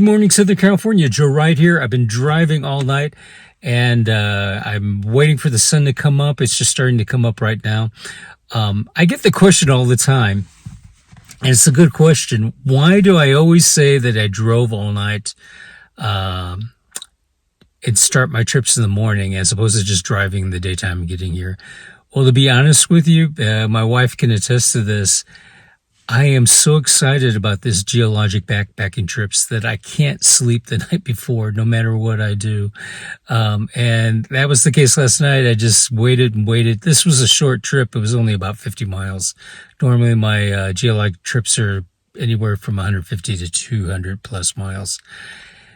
Good morning, Southern California. Joe Wright here. I've been driving all night and I'm waiting for the sun to come up. It's just starting to come up right now. I get the question all the time, and it's a good question. Why do I always say that I drove all night and start my trips in the morning as opposed to just driving in the daytime and getting here? Well, to be honest with you, my wife can attest to this. I am so excited about this Geologic backpacking trips that I can't sleep the night before, no matter what I do. And that was the case last night. I just waited and waited. This was a short trip. It was only about 50 miles. Normally my Geologic trips are anywhere from 150 to 200 plus miles.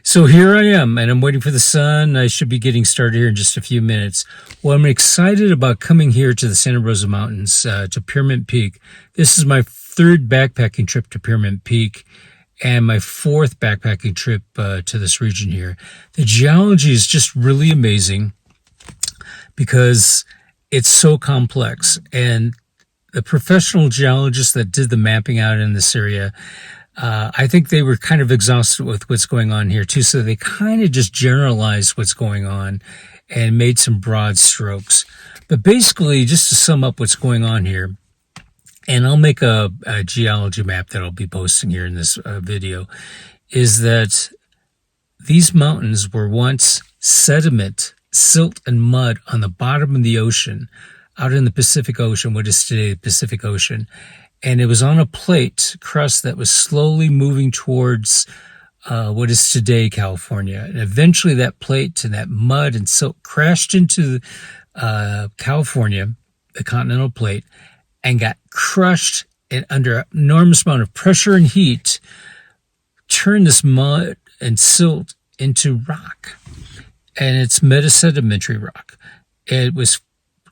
So here I am, and I'm waiting for the sun. I should be getting started here in just a few minutes. Well, I'm excited about coming here to the Santa Rosa Mountains, to Pyramid Peak. This is my third backpacking trip to Pyramid Peak and my fourth backpacking trip to this region here. The geology is just really amazing because it's so complex, and the professional geologists that did the mapping out in this area, I think they were kind of exhausted with what's going on here too, so they kind of just generalized what's going on and made some broad strokes. But basically, just to sum up what's going on here, and I'll make a geology map that I'll be posting here in this video, is that these mountains were once sediment, silt, and mud on the bottom of the ocean, out in the Pacific Ocean, what is today the Pacific Ocean. And it was on a plate crust that was slowly moving towards what is today California. And eventually that plate and that mud and silt crashed into California, the continental plate, and got crushed, and under an enormous amount of pressure and heat, turned this mud and silt into rock. And it's metasedimentary rock. It was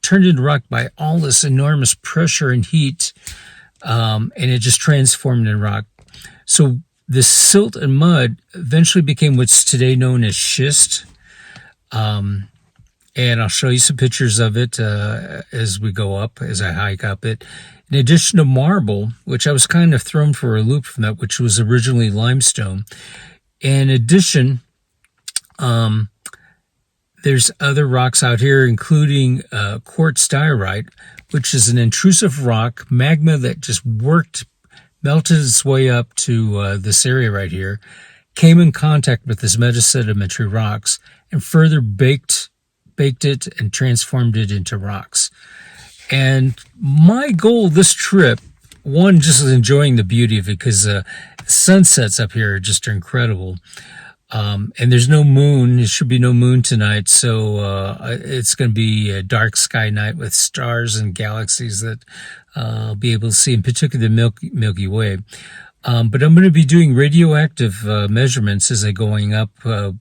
turned into rock by all this enormous pressure and heat, and it just transformed into rock. So this silt and mud eventually became what's today known as schist. And I'll show you some pictures of it as we go up, as I hike up it. In addition to marble, which I was kind of thrown for a loop from that, which was originally limestone. In addition, there's other rocks out here, including quartz diorite, which is an intrusive rock, magma that just melted its way up to this area right here, came in contact with this metasedimentary rocks, and further baked it and transformed it into rocks. And my goal this trip, one, just enjoying the beauty of it, because the sunsets up here just are incredible. And there's no moon. There should be no moon tonight, so it's going to be a dark sky night with stars and galaxies that I'll be able to see, in particular the Milky Way. But I'm going to be doing radioactive measurements as I'm going up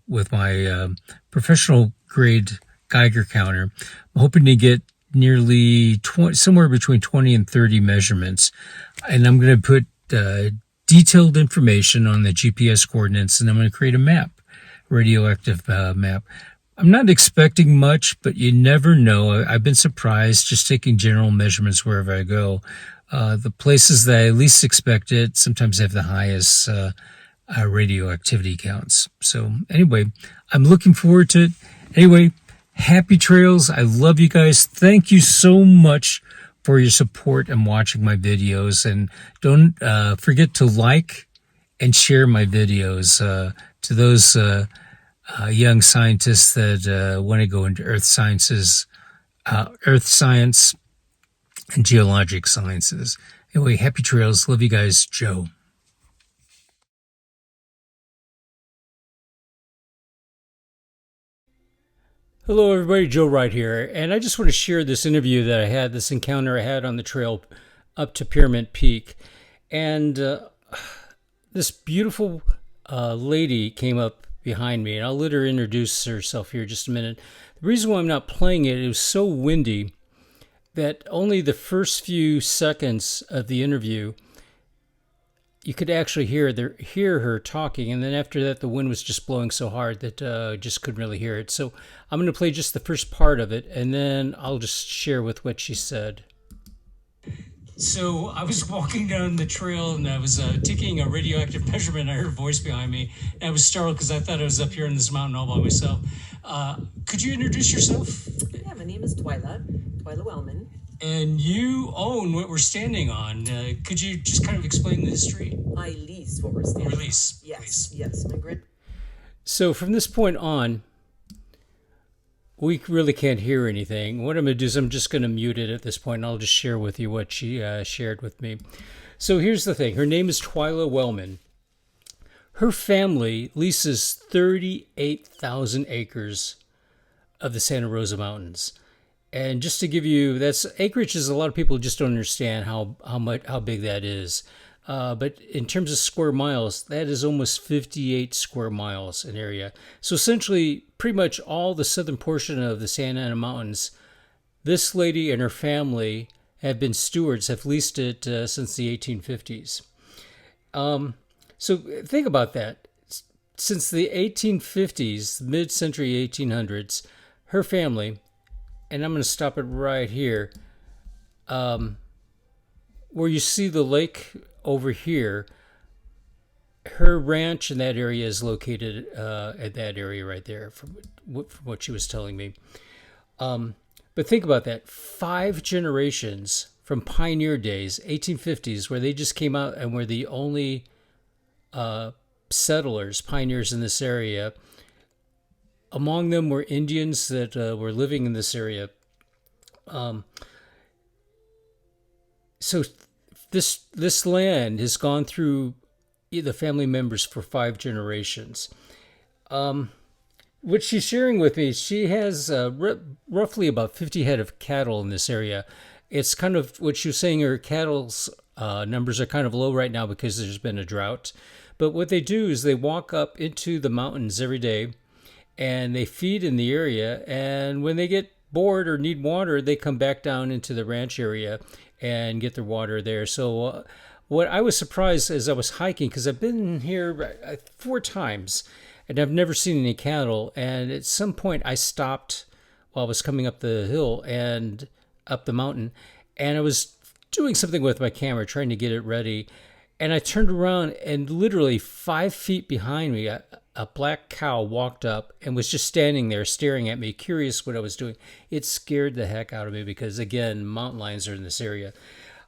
with my professional grade Geiger counter. I'm hoping to get nearly somewhere between 20 and 30 measurements. And I'm going to put detailed information on the GPS coordinates, and I'm going to create a map, radioactive map. I'm not expecting much, but you never know. I've been surprised just taking general measurements wherever I go. The places that I least expect it sometimes have the highest radioactivity counts. So anyway, I'm looking forward to it. Anyway, happy trails. I love you guys. Thank you so much for your support and watching my videos. And don't forget to like and share my videos to those young scientists that want to go into earth sciences, earth science, and geologic sciences. Anyway, happy trails. Love you guys. Joe. Hello, everybody. Joe Wright here, and I just want to share this interview that I had, this encounter I had on the trail up to Pyramid Peak. And this beautiful lady came up behind me, and I'll let her introduce herself here in just a minute. The reason why I'm not playing it, it was so windy that only the first few seconds of the interview you could actually hear her talking, and then after that the wind was just blowing so hard that just couldn't really hear it. So I'm going to play just the first part of it, and then I'll just share with what she said. So I was walking down the trail and I was taking a radioactive measurement. I heard a voice behind me, and I was startled because I thought I was up here in this mountain all by myself. Could you introduce yourself? Yeah, my name is Twyla Wellman. And you own what we're standing on. Could you just kind of explain the history? I lease what we're standing Release, on. Yes, please. yes, my grid. So from this point on, we really can't hear anything. What I'm going to do is I'm just going to mute it at this point, and I'll just share with you what she shared with me. So here's the thing. Her name is Twyla Wellman. Her family leases 38,000 acres of the Santa Rosa Mountains. And just to give you, that's acreage is a lot of people just don't understand how big that is. But in terms of square miles, that is almost 58 square miles in area. So essentially, pretty much all the southern portion of the Santa Ana Mountains, this lady and her family have been stewards, have leased it since the 1850s. So think about that. Since the 1850s, mid-century 1800s, her family, and I'm going to stop it right here, where you see the lake over here, her ranch in that area is located at that area right there, from what she was telling me. But think about that. 5 generations from pioneer days, 1850s, where they just came out and were the only settlers, pioneers in this area. Among them were Indians that were living in this area. So this land has gone through the family members for 5 generations. What she's sharing with me, she has roughly about 50 head of cattle in this area. It's kind of what she was saying, her cattle's numbers are kind of low right now because there's been a drought. But what they do is they walk up into the mountains every day and they feed in the area. And when they get bored or need water, they come back down into the ranch area and get their water there. So what I was surprised as I was hiking, because I've been here 4 times and I've never seen any cattle. And at some point I stopped while I was coming up the hill and up the mountain, and I was doing something with my camera, trying to get it ready. And I turned around and literally 5 feet behind me, a black cow walked up and was just standing there staring at me, curious what I was doing. It scared the heck out of me because, again, mountain lions are in this area.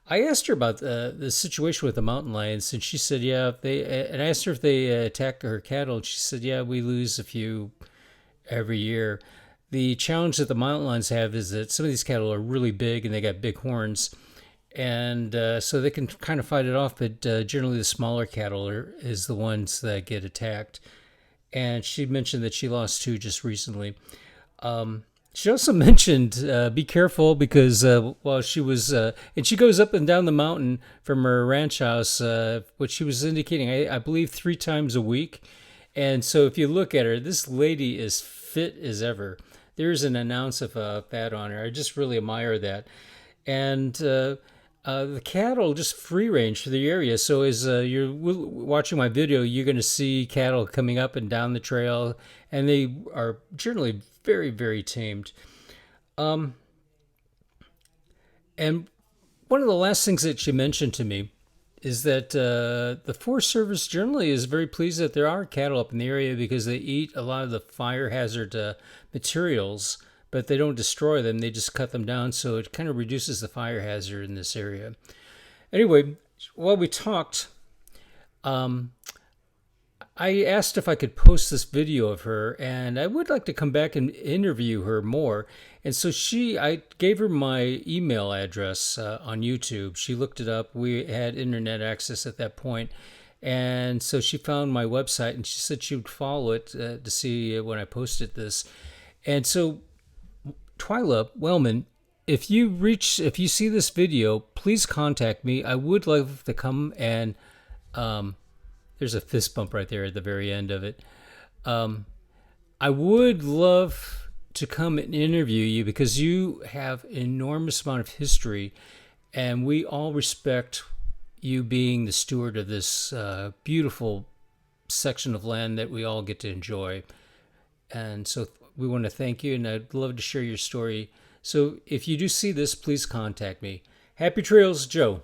I asked her about the situation with the mountain lions, and she said, yeah, and I asked her if they attack her cattle, and she said, yeah, we lose a few every year. The challenge that the mountain lions have is that some of these cattle are really big and they got big horns. And so they can kind of fight it off, but generally the smaller cattle is the ones that get attacked. And she mentioned that she lost 2 just recently. She also mentioned be careful because while she was, and she goes up and down the mountain from her ranch house, what she was indicating, I believe 3 times a week. And so if you look at her, this lady is fit as ever. There's an ounce of fat on her. I just really admire that. And the cattle just free range for the area. So as you're watching my video, you're going to see cattle coming up and down the trail, and they are generally very, very tamed. And one of the last things that she mentioned to me is that the Forest Service generally is very pleased that there are cattle up in the area because they eat a lot of the fire hazard materials, but they don't destroy them. They just cut them down, so it kind of reduces the fire hazard in this area. Anyway, while we talked, I asked if I could post this video of her, and I would like to come back and interview her more. And so I gave her my email address on YouTube. She looked it up. We had internet access at that point. And so she found my website, and she said she would follow it to see when I posted this. And so Twyla Wellman, if you see this video, please contact me. I would love to come and there's a fist bump right there at the very end of it. I would love to come and interview you because you have an enormous amount of history, and we all respect you being the steward of this beautiful section of land that we all get to enjoy. And so we want to thank you, and I'd love to share your story. So if you do see this, please contact me. Happy trails, Joe.